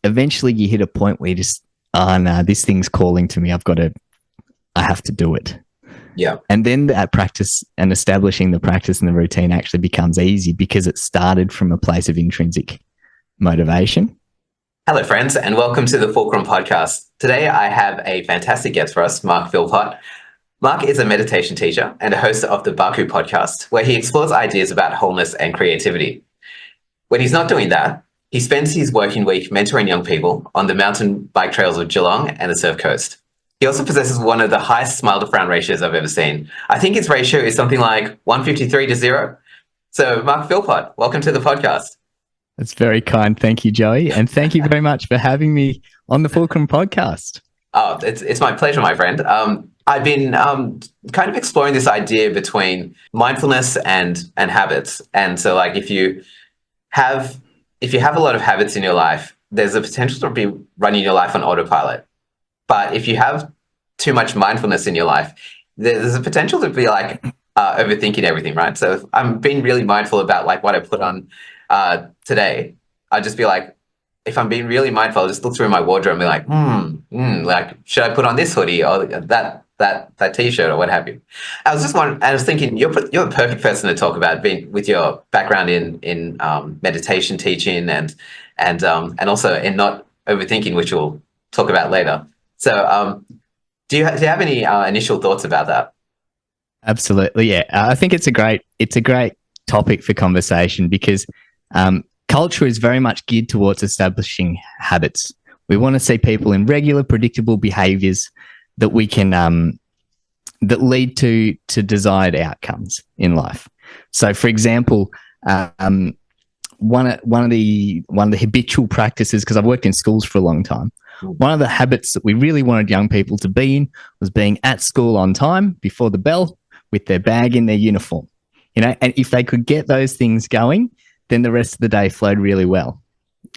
eventually you hit a point where you just, oh no, this thing's calling to me. I have to do it. Yeah. And then that practice and establishing the practice and the routine actually becomes easy because it started from a place of intrinsic motivation. Hello, friends, and welcome to the Fulcrum Podcast. Today, I have a fantastic guest for us, Mark Philpott. Mark is a meditation teacher and a host of the Baku podcast, where he explores ideas about wholeness and creativity. When he's not doing that, he spends his working week mentoring young people on the mountain bike trails of Geelong and the Surf Coast. He also possesses one of the highest smile to frown ratios I've ever seen. I think his ratio is something like 153 to 0. So, Mark Philpott, welcome to the podcast. That's very kind. Thank you, Joey. And thank you very much for having me on the Fulcrum podcast. Oh, it's my pleasure, my friend. I've been kind of exploring this idea between mindfulness and habits. And so, like, if you have a lot of habits in your life, there's a potential to be running your life on autopilot. But if you have too much mindfulness in your life, there's a potential to be like overthinking everything, right? So if I'm being really mindful about like what I put on today, I'd just be like, if I'm being really mindful, I'll just look through my wardrobe and be like, like, should I put on this hoodie or that t-shirt or what have you? I was thinking, you're a perfect person to talk about, being with your background in meditation teaching and also in not overthinking, which we'll talk about later. So, do you have any initial thoughts about that? Absolutely, yeah. I think it's a great topic for conversation because culture is very much geared towards establishing habits. We want to see people in regular, predictable behaviors that we can that lead to desired outcomes in life. So, for example, one of the habitual practices, because I've worked in schools for a long time, one of the habits that we really wanted young people to be in was being at school on time before the bell with their bag in their uniform. And if they could get those things going, then the rest of the day flowed really well.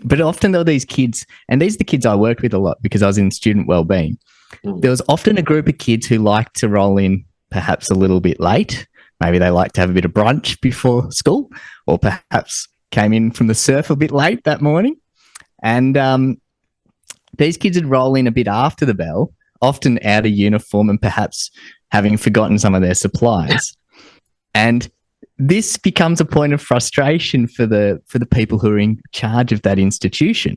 But often there were these kids, and these are the kids I worked with a lot because I was in student wellbeing. There was often a group of kids who liked to roll in perhaps a little bit late. Maybe they liked to have a bit of brunch before school, or perhaps came in from the surf a bit late that morning. And these kids would roll in a bit after the bell, often out of uniform and perhaps having forgotten some of their supplies. And this becomes a point of frustration for the people who are in charge of that institution,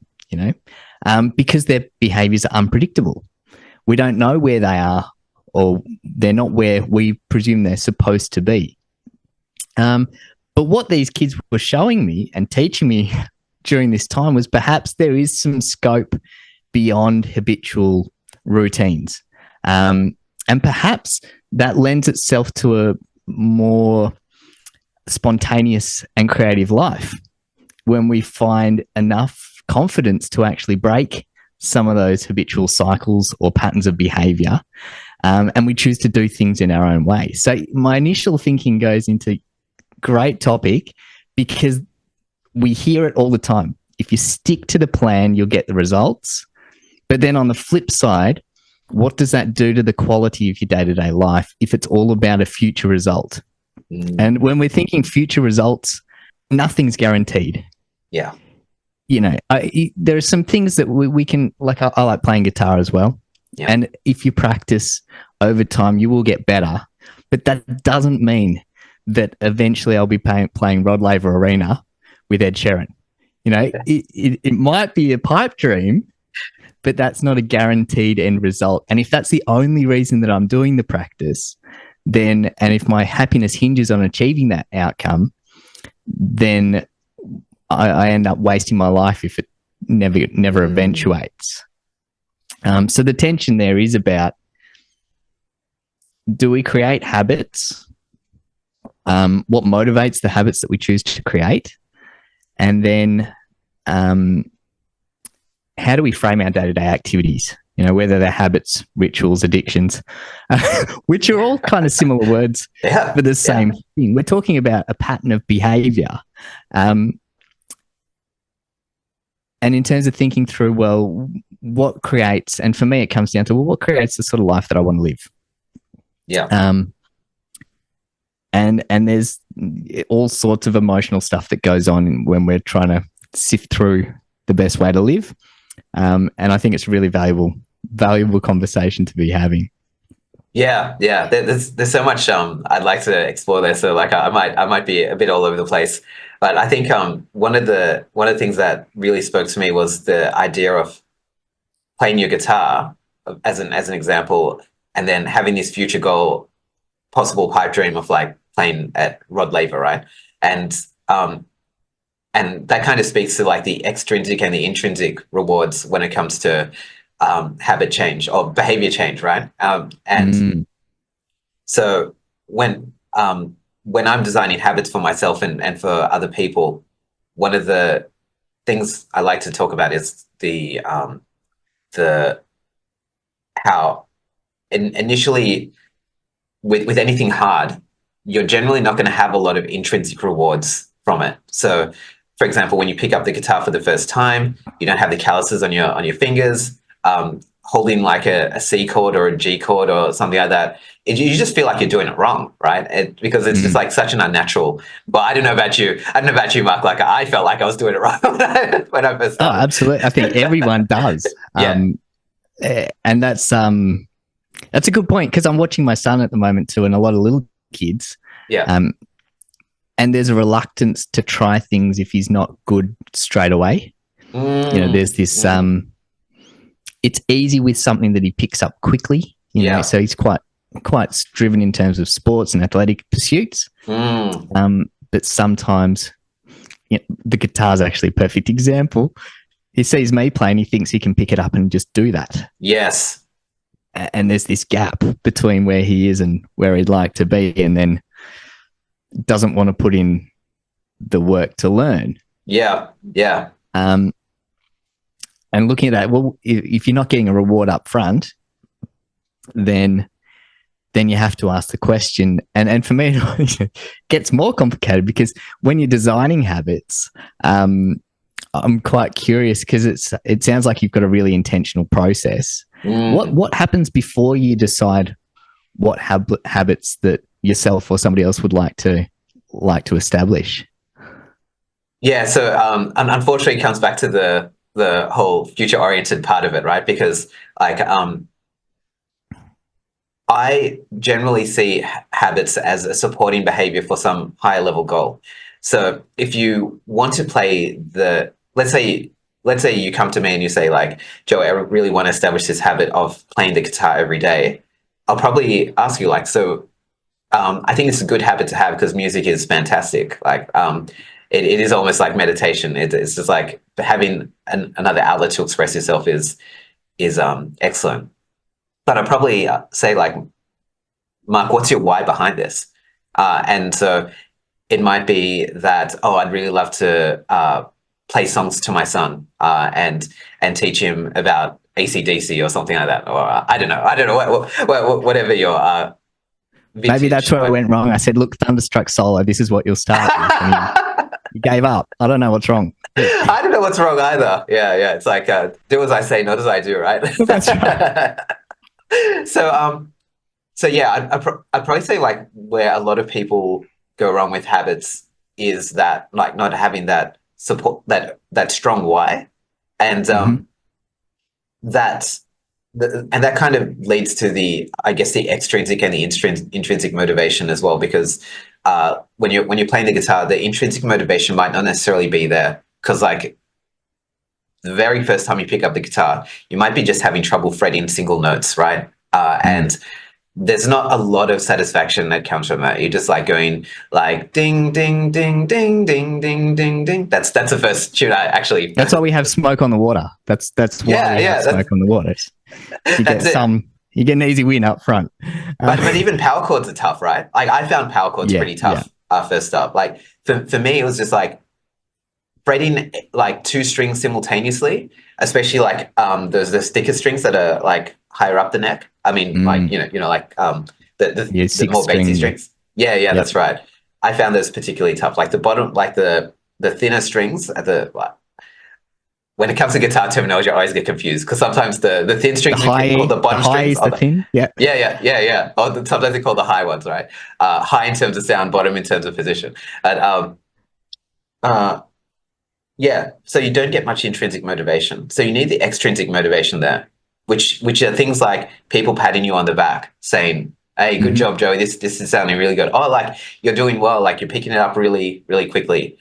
because their behaviours are unpredictable. We don't know where they are, or they're not where we presume they're supposed to be. But what these kids were showing me and teaching me during this time was perhaps there is some scope beyond habitual routines. And perhaps that lends itself to a more spontaneous and creative life when we find enough confidence to actually break some of those habitual cycles or patterns of behavior, and we choose to do things in our own way. So my initial thinking goes into great topic because we hear it all the time. If you stick to the plan, you'll get the results. But then on the flip side, what does that do to the quality of your day-to-day life if it's all about a future result? And when we're thinking future results, nothing's guaranteed. Yeah. There are some things that we can, like I like playing guitar as well. Yeah. And if you practice over time, you will get better. But that doesn't mean that eventually I'll be playing Rod Laver Arena with Ed Sheeran. It might be a pipe dream, but that's not a guaranteed end result. And if that's the only reason that I'm doing the practice, and if my happiness hinges on achieving that outcome, then I end up wasting my life if it never eventuates. So the tension there is about, do we create habits? What motivates the habits that we choose to create? And then how do we frame our day-to-day activities? Whether they're habits, rituals, addictions, which are all kind of similar words for the same thing. We're talking about a pattern of behavior. And in terms of thinking through, well, what creates, and for me, it comes down to, well, what creates the sort of life that I want to live? Yeah. And there's all sorts of emotional stuff that goes on when we're trying to sift through the best way to live. And I think it's a really valuable conversation to be having. Yeah, yeah. There's so much I'd like to explore there. So like I might be a bit all over the place, but I think one of the things that really spoke to me was the idea of playing your guitar as an example, and then having this future goal, possible pipe dream of like playing at Rod Laver, right? And um, and that kind of speaks to like the extrinsic and the intrinsic rewards when it comes to habit change or behavior change, right? And Mm. so when I'm designing habits for myself and for other people, one of the things I like to talk about is the how initially with anything hard, you're generally not going to have a lot of intrinsic rewards from it. So, for example, when you pick up the guitar for the first time, you don't have the calluses on your fingers. Holding like a C chord or a G chord or something like that, you just feel like you're doing it wrong, right? Because it's just Mm. like such an unnatural. But I don't know about you. I don't know about you, Mark. Like I felt like I was doing it wrong when I first Oh, started. absolutely. I think everyone does. Yeah, And that's a good point, because I'm watching my son at the moment too, and a lot of little kids. yeah. Um, and there's a reluctance to try things if he's not good straight away. There's this. It's easy with something that he picks up quickly. Yeah. So he's quite driven in terms of sports and athletic pursuits. But sometimes the guitar is actually a perfect example. He sees me playing, he thinks he can pick it up and just do that. Yes. And there's this gap between where he is and where he'd like to be, and then doesn't want to put in the work to learn. Yeah. Yeah. And looking at that, well, if you're not getting a reward up front, then you have to ask the question. And for me, it gets more complicated, because when you're designing habits, I'm quite curious, because it sounds like you've got a really intentional process. What happens before you decide what habits that yourself or somebody else would like to establish? Yeah. So unfortunately, it comes back to the whole future oriented part of it, right? Because like I generally see habits as a supporting behavior for some higher level goal. So if you want to play let's say you come to me and you say like, Joey, I really want to establish this habit of playing the guitar every day. I'll probably ask you like, so I think it's a good habit to have because music is fantastic. Like it is almost like meditation. It's just like having another outlet to express yourself is excellent. But I'd probably say like, Mark, what's your why behind this? And so it might be that, oh, I'd really love to play songs to my son and teach him about AC/DC or something like that. Or I don't know, whatever your Maybe that's where I went wrong. I said, look, Thunderstruck solo, this is what you'll start with. And you gave up. I don't know what's wrong. I don't know what's wrong either. Yeah, yeah. It's like do as I say, not as I do, right? That's right. So yeah, I'd probably say like where a lot of people go wrong with habits is that like not having that support, that strong why, and that and that kind of leads to I guess the extrinsic and the intrinsic motivation as well, because when you're playing the guitar, the intrinsic motivation might not necessarily be there, because like the very first time you pick up the guitar, you might be just having trouble fretting single notes, right? And there's not a lot of satisfaction that comes from that. You're just like going like ding, ding, ding, ding, ding, ding, ding, ding. That's the first tune I actually. That's why we have Smoke on the Water. That's why we have Smoke on the Water. You get an easy win up front. But even power chords are tough, right? Like I found power chords pretty tough first up. Like for me, it was just like fretting like two strings simultaneously, especially like the sticker strings that are like higher up the neck. I mean, like like the more basic strings. Yeah, that's right. I found those particularly tough. Like the bottom, like the thinner strings at the when it comes to guitar terminology, I always get confused because sometimes the thin strings are called the bottom strings. Is the thin? Yeah. Or sometimes they call the high ones, right? High in terms of sound, bottom in terms of position. Yeah. So you don't get much intrinsic motivation. So you need the extrinsic motivation there, which are things like people patting you on the back, saying, "Hey, good Mm-hmm. job, Joey. This is sounding really good." Oh, like you're doing well. Like you're picking it up really, really quickly.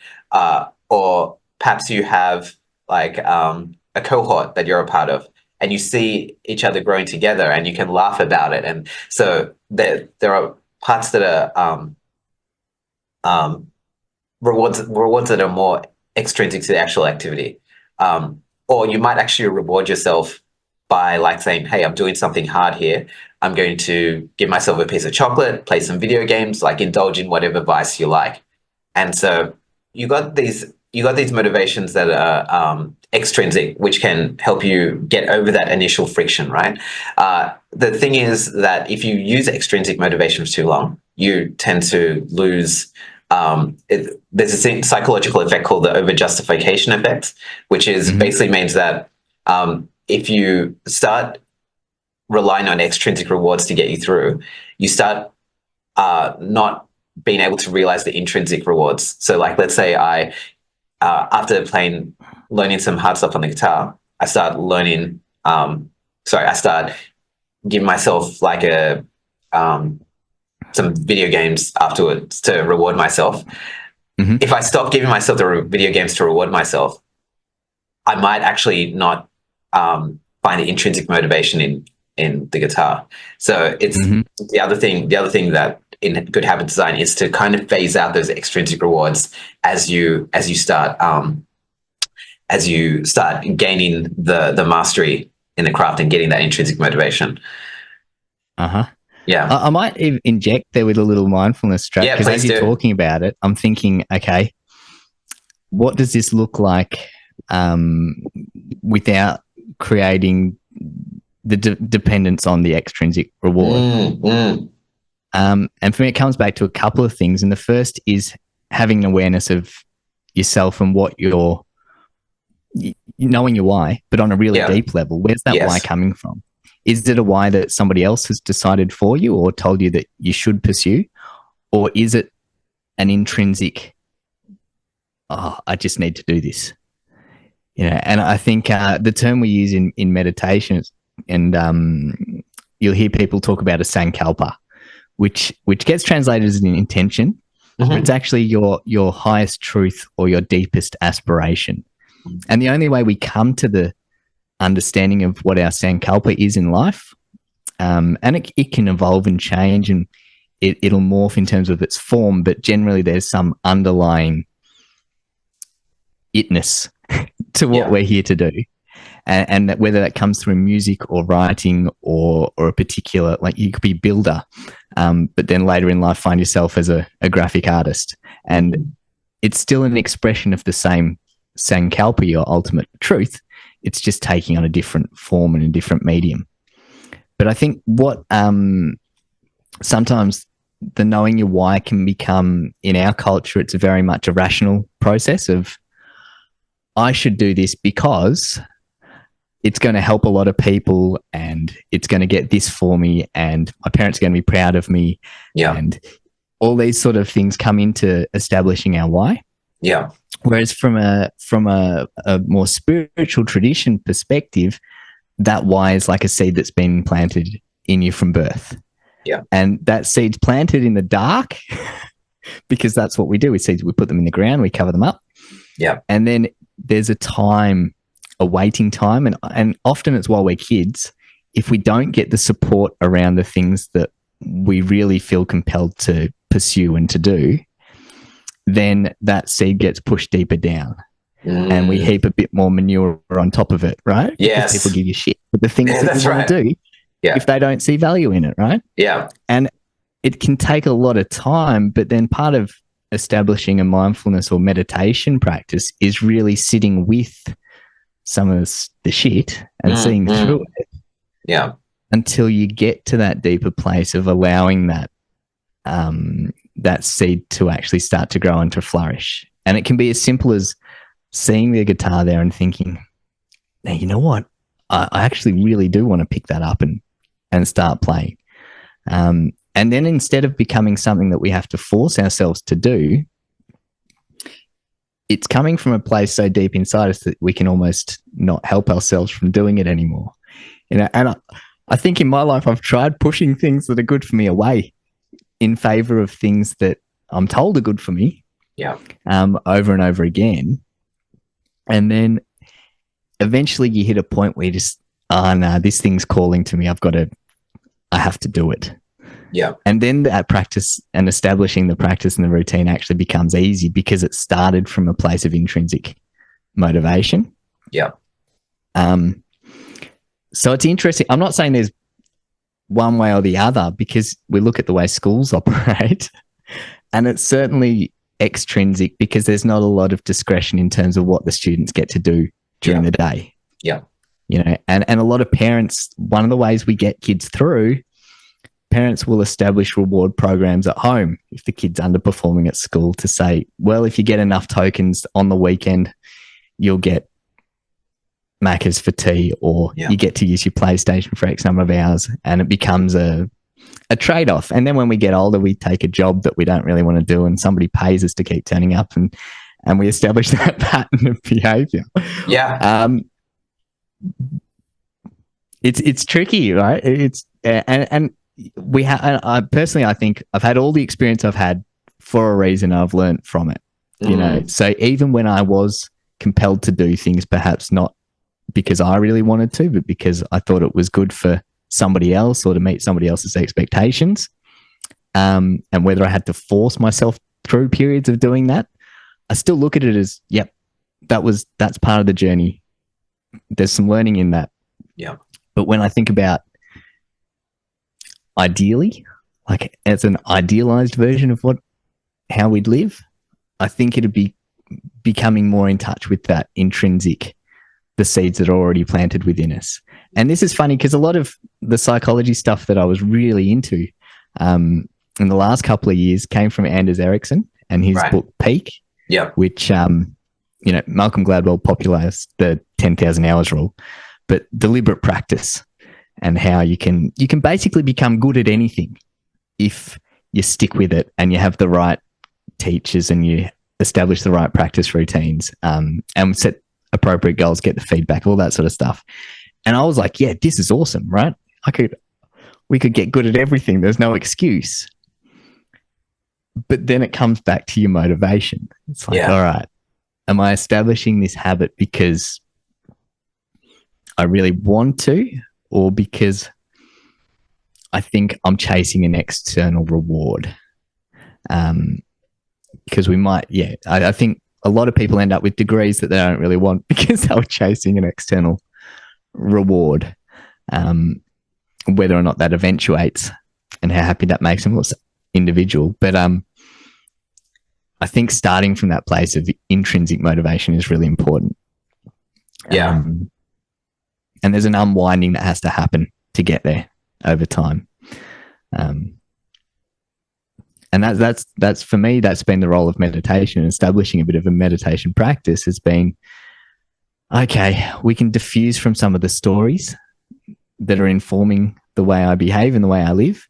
Or perhaps you have like a cohort that you're a part of, and you see each other growing together, and you can laugh about it. And so there are parts that are um, rewards that are more extrinsic to the actual activity. Or you might actually reward yourself by like saying, "Hey, I'm doing something hard here. I'm going to give myself a piece of chocolate, play some video games, like indulge in whatever vice you like." And so you got these motivations that are extrinsic, which can help you get over that initial friction, right? The thing is that if you use extrinsic motivation for too long, you tend to lose. There's a psychological effect called the overjustification effect, which is Mm-hmm. basically means that if you start relying on extrinsic rewards to get you through, you start not being able to realize the intrinsic rewards. So, like, let's say after learning some hard stuff on the guitar, I start learning. I start giving myself like some video games afterwards to reward myself. Mm-hmm. If I stop giving myself the video games to reward myself, I might actually not find the intrinsic motivation in the guitar. So it's Mm-hmm. the other thing. The other thing that in good habit design is to kind of phase out those extrinsic rewards as you start gaining the mastery in the craft and getting that intrinsic motivation. Uh-huh. Yeah. I might inject there with a little mindfulness strap, Yeah, because as please you're do. talking about it, I'm thinking, okay, what does this look like without creating the dependence on the extrinsic reward? And for me, it comes back to a couple of things. And the first is having an awareness of yourself and what you're knowing your why, but on a really Yeah. deep level. Where's that why Yes. coming from? Is it a why that somebody else has decided for you or told you that you should pursue? Or is it an intrinsic, oh, I just need to do this? And I think the term we use in meditation and you'll hear people talk about a sankalpa, which gets translated as an intention, but it's actually your highest truth or your deepest aspiration. And the only way we come to the understanding of what our sankalpa is in life, and it can evolve and change, and it'll morph in terms of its form, but generally there's some underlying itness to what we're here to do. And that whether that comes through music or writing or a particular, like you could be a builder, but then later in life find yourself as a graphic artist. And it's still an expression of the same sankalpa, your ultimate truth. It's just taking on a different form and a different medium. But I think what sometimes the knowing your why can become, in our culture, it's very much a rational process of, I should do this because it's going to help a lot of people and it's going to get this for me and my parents are going to be proud of me. Yeah. And all these sort of things come into establishing our why. Yeah. Whereas from a more spiritual tradition perspective, that why is like a seed that's been planted in you from birth. Yeah. And that seed's planted in the dark because that's what we do with seeds. We put them in the ground, we cover them up. Yeah. And then there's a waiting time. And often it's while we're kids, if we don't get the support around the things that we really feel compelled to pursue and to do, then that seed gets pushed deeper down and we heap a bit more manure on top of it, right? Yes. Because people give you shit for the things that you want to do if they don't see value in it, right? Yeah. And it can take a lot of time, but then part of establishing a mindfulness or meditation practice is really sitting with some of the shit and seeing through it. Yeah. Until you get to that deeper place of allowing that that seed to actually start to grow and to flourish. And it can be as simple as seeing the guitar there and thinking, now, you know what? I actually really do want to pick that up and start playing. And then instead of becoming something that we have to force ourselves to do, it's coming from a place so deep inside us that we can almost not help ourselves from doing it anymore. And I think in my life, I've tried pushing things that are good for me away in favor of things that I'm told are good for me. Yeah. Over and over again. And then eventually you hit a point where you just, no, this thing's calling to me. I have to do it. Yeah. And then that practice and establishing the practice and the routine actually becomes easy because it started from a place of intrinsic motivation. Yeah. So it's interesting. I'm not saying there's one way or the other, because we look at the way schools operate, and it's certainly extrinsic because there's not a lot of discretion in terms of what the students get to do during the day. Yeah. And a lot of parents, one of the ways we get kids through, parents will establish reward programs at home if the kid's underperforming at school, to say, well, if you get enough tokens on the weekend, you'll get Macca's for tea, or you get to use your PlayStation for X number of hours, and it becomes a trade-off. And then when we get older, we take a job that we don't really want to do, and somebody pays us to keep turning up, and we establish that pattern of behavior. Yeah. It's tricky, right? And we have. I personally, I think I've had all the experience I've had for a reason. I've learned from it, So even when I was compelled to do things, perhaps not because I really wanted to, but because I thought it was good for somebody else or to meet somebody else's expectations, and whether I had to force myself through periods of doing that, I still look at it as, yep, that's part of the journey. There's some learning in that. Yeah. But when I think about ideally, like as an idealized version of how we'd live, I think it'd be becoming more in touch with that intrinsic, the seeds that are already planted within us. And this is funny because a lot of the psychology stuff that I was really into in the last couple of years came from Anders Ericsson and his book Peak, which Malcolm Gladwell popularized the 10,000 hours rule, but deliberate practice, and how you can basically become good at anything if you stick with it and you have the right teachers and you establish the right practice routines, and set appropriate goals, get the feedback, all that sort of stuff. And I was like, yeah, this is awesome, right? We could get good at everything. There's no excuse. But then it comes back to your motivation. It's like, all right, am I establishing this habit because I really want to, or because I think I'm chasing an external reward? Because we might, I think a lot of people end up with degrees that they don't really want because they were chasing an external reward, whether or not that eventuates and how happy that makes them was individual. But I think starting from that place of intrinsic motivation is really important. Yeah. And there's an unwinding that has to happen to get there over time. And that's for me, that's been the role of meditation. Establishing a bit of a meditation practice has been, okay, we can diffuse from some of the stories that are informing the way I behave and the way I live.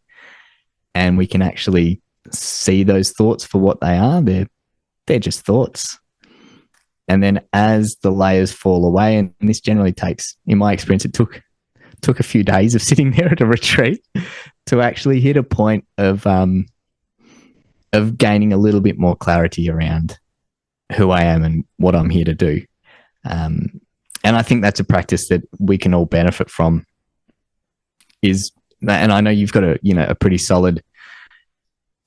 And we can actually see those thoughts for what they are. They're just thoughts. And then as the layers fall away, and this generally takes, in my experience, it took a few days of sitting there at a retreat to actually hit a point of gaining a little bit more clarity around who I am and what I'm here to do. And I think that's a practice that we can all benefit from. And I know you've got a pretty solid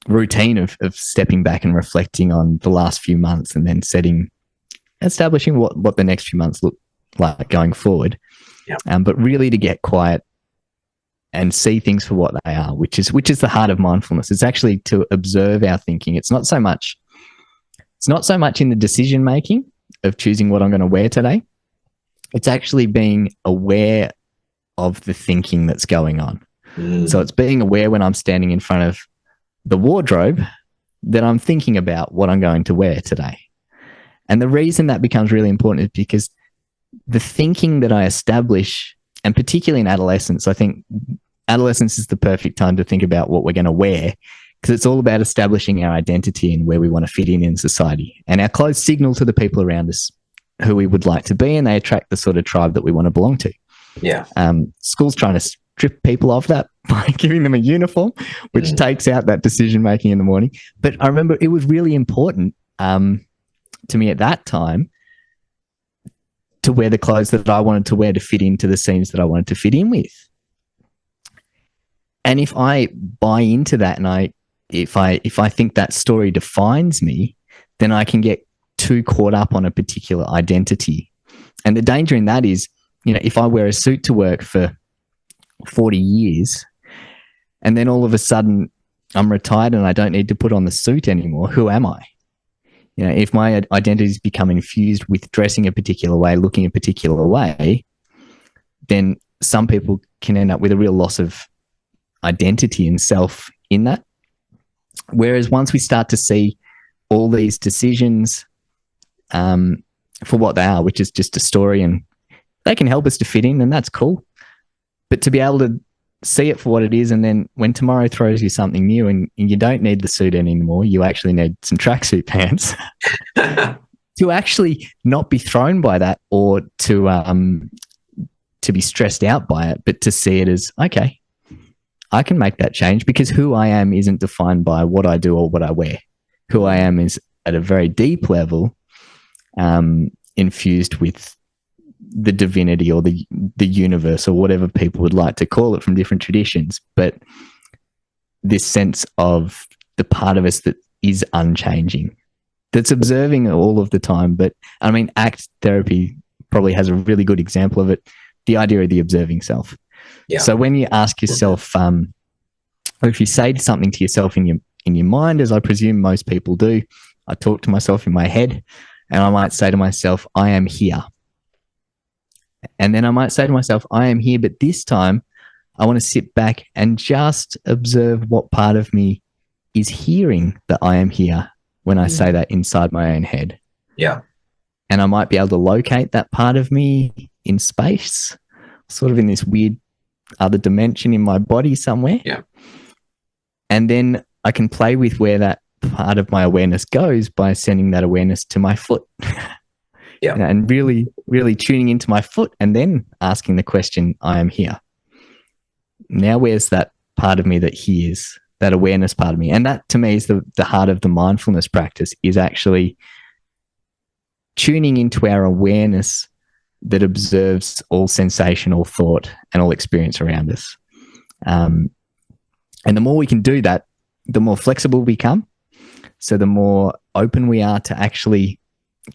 routine of stepping back and reflecting on the last few months, and then establishing what the next few months look like going forward. Yeah. But really to get quiet and see things for what they are, which is the heart of mindfulness. It's actually to observe our thinking. It's not so much in the decision making of choosing what I'm going to wear today. It's actually being aware of the thinking that's going on. So it's being aware when I'm standing in front of the wardrobe that I'm thinking about what I'm going to wear today. And the reason that becomes really important is because the thinking that I establish, and particularly in adolescence, I think adolescence is the perfect time to think about what we're going to wear, because it's all about establishing our identity and where we want to fit in society. And our clothes signal to the people around us who we would like to be, and they attract the sort of tribe that we want to belong to. Yeah. School's trying to strip people of that by giving them a uniform, which takes out that decision making in the morning. But I remember it was really important to me at that time to wear the clothes that I wanted to wear to fit into the scenes that I wanted to fit in with. And if I buy into that, and if I think that story defines me, then I can get too caught up on a particular identity. And the danger in that is, if I wear a suit to work for 40 years and then all of a sudden I'm retired and I don't need to put on the suit anymore, who am I? If my identity has become infused with dressing a particular way, looking a particular way, then some people can end up with a real loss of identity and self in that. Whereas once we start to see all these decisions for what they are, which is just a story, and they can help us to fit in, and that's cool. But to be able to see it for what it is, and then when tomorrow throws you something new and you don't need the suit anymore, you actually need some tracksuit pants, to actually not be thrown by that or to be stressed out by it, but to see it as, okay, I can make that change, because who I am isn't defined by what I do or what I wear. Who I am is at a very deep level infused with the divinity or the universe or whatever people would like to call it from different traditions. But this sense of the part of us that is unchanging, that's observing all of the time. But I mean, ACT therapy probably has a really good example of it, the idea of the observing self. Yeah. So when you ask yourself, or if you say something to yourself in your mind, as I presume most people do, I talk to myself in my head, and I might say to myself, I am here. And then I might say to myself, I am here, but this time I want to sit back and just observe what part of me is hearing that I am here when I say that inside my own head. Yeah. And I might be able to locate that part of me in space, sort of in this weird other dimension in my body somewhere. Yeah. And then I can play with where that part of my awareness goes by sending that awareness to my foot. Yeah. And really, really tuning into my foot and then asking the question, I am here. Now, where's that part of me that hears, that awareness part of me? And that to me is the heart of the mindfulness practice, is actually tuning into our awareness that observes all sensation, all thought, and all experience around us. And the more we can do that, the more flexible we become. So the more open we are to actually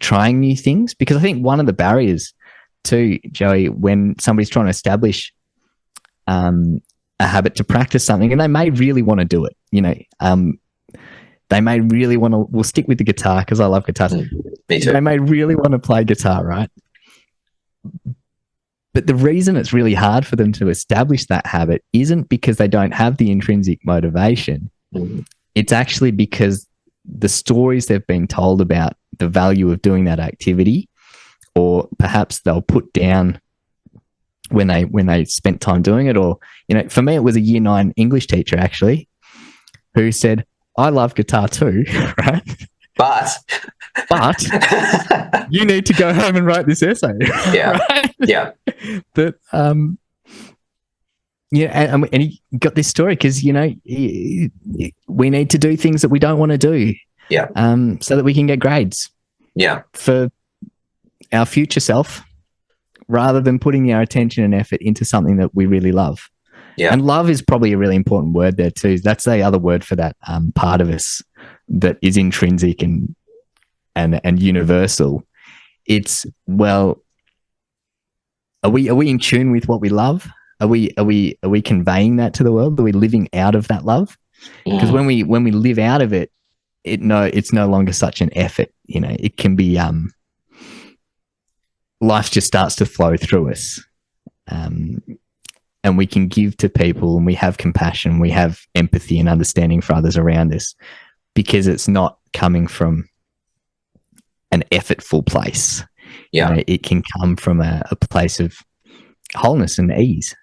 trying new things. Because I think one of the barriers too, Joey, when somebody's trying to establish a habit to practice something, and they may really want to do it, they may really want to, we'll stick with the guitar because I love guitars. Me too. They may really want to play guitar, right? But the reason it's really hard for them to establish that habit isn't because they don't have the intrinsic motivation. Mm-hmm. It's actually because the stories they've been told about the value of doing that activity, or perhaps they'll put down when they spent time doing it. Or, for me, it was a year 9 English teacher actually who said, I love guitar too, right? But you need to go home and write this essay. Yeah. Right? Yeah. That and he got this story because we need to do things that we don't want to do. Yeah. So that we can get grades. Yeah. For our future self, rather than putting our attention and effort into something that we really love. Yeah. And love is probably a really important word there too. That's the other word for that part of us that is intrinsic and universal. It's, well, are we in tune with what we love? Are we conveying that to the world? Are we living out of that love? Because when we live out of it, it's no longer such an effort. It can be life just starts to flow through us. And we can give to people, and we have compassion, we have empathy and understanding for others around us, because it's not coming from an effortful place. Yeah. It can come from a place of wholeness and ease.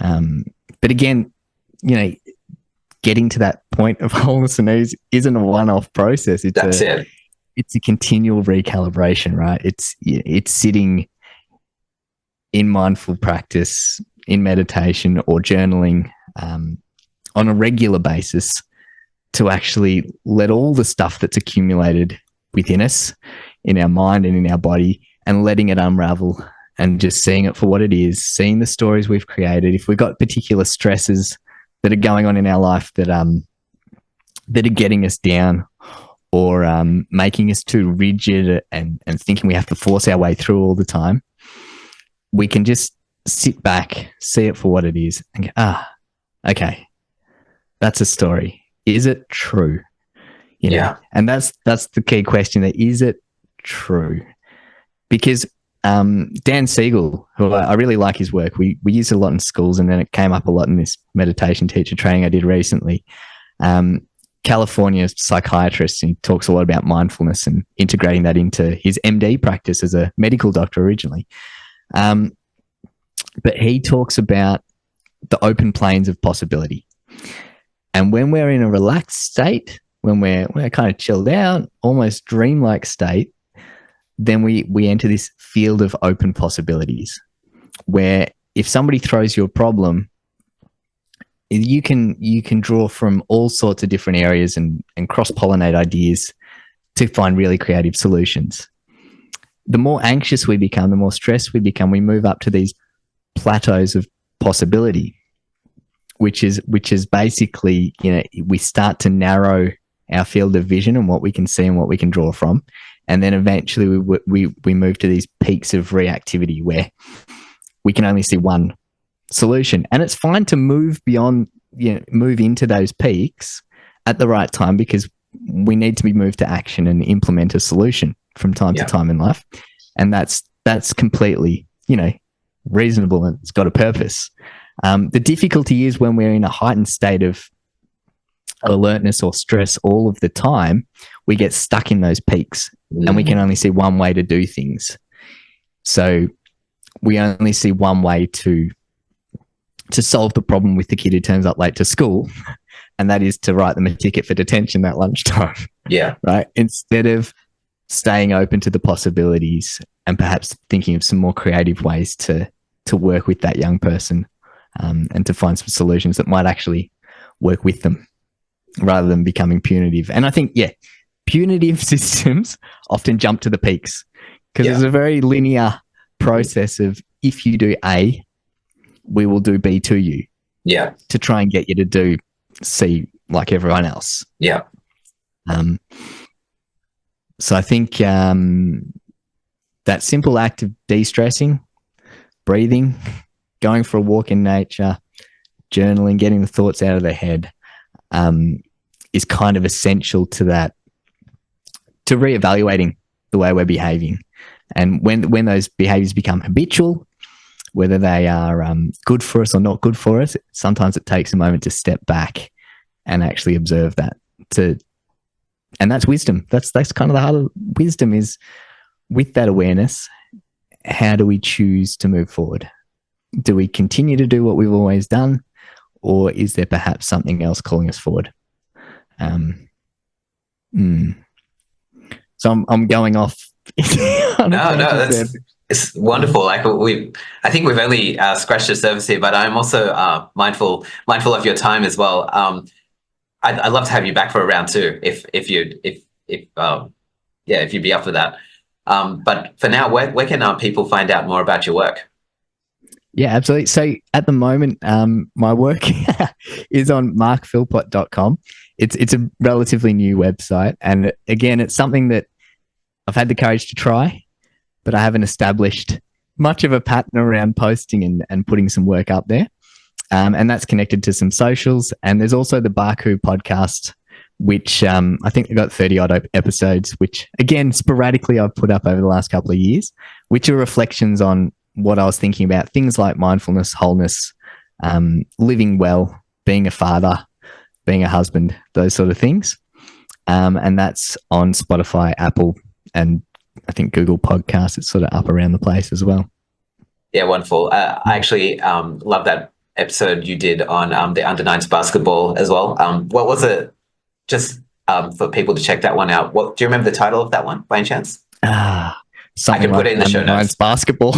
But again, getting to that point of wholeness and ease isn't a one-off process. That's it. It's a continual recalibration, right? It's sitting in mindful practice, in meditation or journaling on a regular basis to actually let all the stuff that's accumulated within us, in our mind and in our body, and letting it unravel and just seeing it for what it is, seeing the stories we've created. If we've got particular stresses that are going on in our life that are getting us down or making us too rigid and thinking we have to force our way through all the time, we can just sit back, see it for what it is, and go, okay, that's a story. Is it true? You know? Yeah. And that's the key question. That is it true? Because Dan Siegel, who I really like his work, we use it a lot in schools, and then it came up a lot in this meditation teacher training I did recently. California psychiatrist, and he talks a lot about mindfulness and integrating that into his MD practice as a medical doctor originally. But he talks about the open planes of possibility. And when we're in a relaxed state, when we're kind of chilled out, almost dreamlike state, then we enter this field of open possibilities where if somebody throws you a problem, you can draw from all sorts of different areas and cross-pollinate ideas to find really creative solutions. The more anxious we become, the more stressed we become, we move up to these plateaus of possibility, which is basically, we start to narrow our field of vision and what we can see and what we can draw from. And then eventually we move to these peaks of reactivity where we can only see one solution. And it's fine to move beyond, move into those peaks at the right time, because we need to be moved to action and implement a solution from time to time in life. And that's completely, reasonable, and it's got a purpose. The difficulty is when we're in a heightened state of alertness or stress all of the time, we get stuck in those peaks and we can only see one way to do things. So we only see one way to solve the problem with the kid who turns up late to school, and that is to write them a ticket for detention at lunchtime. Yeah. Right? Instead of staying open to the possibilities and perhaps thinking of some more creative ways to work with that young person, and to find some solutions that might actually work with them rather than becoming punitive. And I think, punitive systems often jump to the peaks because it's a very linear process of, if you do A, we will do B to you. Yeah. To try and get you to do C like everyone else. Yeah. So I think that simple act of de-stressing, breathing, going for a walk in nature, journaling, getting the thoughts out of the head, is kind of essential to that, to reevaluating the way we're behaving. And when those behaviors become habitual, whether they are good for us or not good for us, sometimes it takes a moment to step back and actually observe that. And that's wisdom. That's kind of the heart of wisdom, is with that awareness, how do we choose to move forward? Do we continue to do what we've always done, or is there perhaps something else calling us forward? So I'm going off. No, it's wonderful. Like I think we've only scratched the surface here, but I'm also mindful of your time as well. I'd love to have you back for a round two if you'd be up for that. But for now, where can people find out more about your work? Yeah, absolutely. So at the moment, my work is on markphilpott.com. It's a relatively new website. And again, it's something that I've had the courage to try, but I haven't established much of a pattern around posting and putting some work up there. And that's connected to some socials. And there's also the Baku podcast, which I think they've got 30-odd episodes, which, again, sporadically I've put up over the last couple of years, which are reflections on what I was thinking about, things like mindfulness, wholeness, living well, being a father, being a husband, those sort of things. And that's on Spotify, Apple, and I think Google Podcasts. It's sort of up around the place as well. Yeah, wonderful. I actually love that episode you did on the under nines basketball as well. What was it? Just for people to check that one out. What do you remember the title of that one by any chance? I Something can put like it in the show notes. basketball.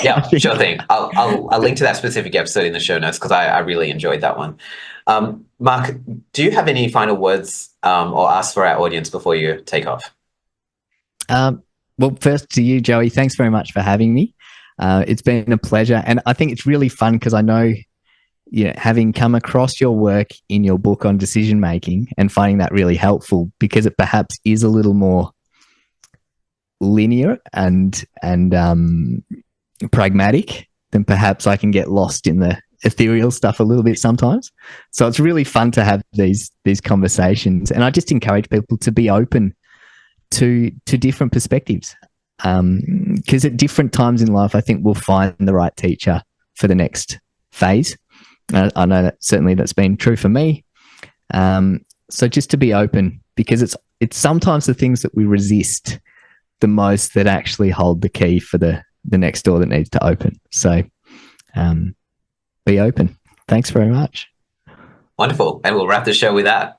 Yeah, sure thing. I'll link to that specific episode in the show notes because I really enjoyed that one. Mark, do you have any final words or ask for our audience before you take off? Well, first to you, Joey, thanks very much for having me. It's been a pleasure. And I think it's really fun because I know, having come across your work in your book on decision making and finding that really helpful because it perhaps is a little more linear and pragmatic, then perhaps I can get lost in the ethereal stuff a little bit sometimes. So it's really fun to have these conversations, and I just encourage people to be open to different perspectives, because at different times in life, I think we'll find the right teacher for the next phase. I know that certainly that's been true for me. So just to be open, because it's sometimes the things that we resist the most that actually hold the key for the next door that needs to open. So be open. Thanks very much. Wonderful. And we'll wrap the show with that.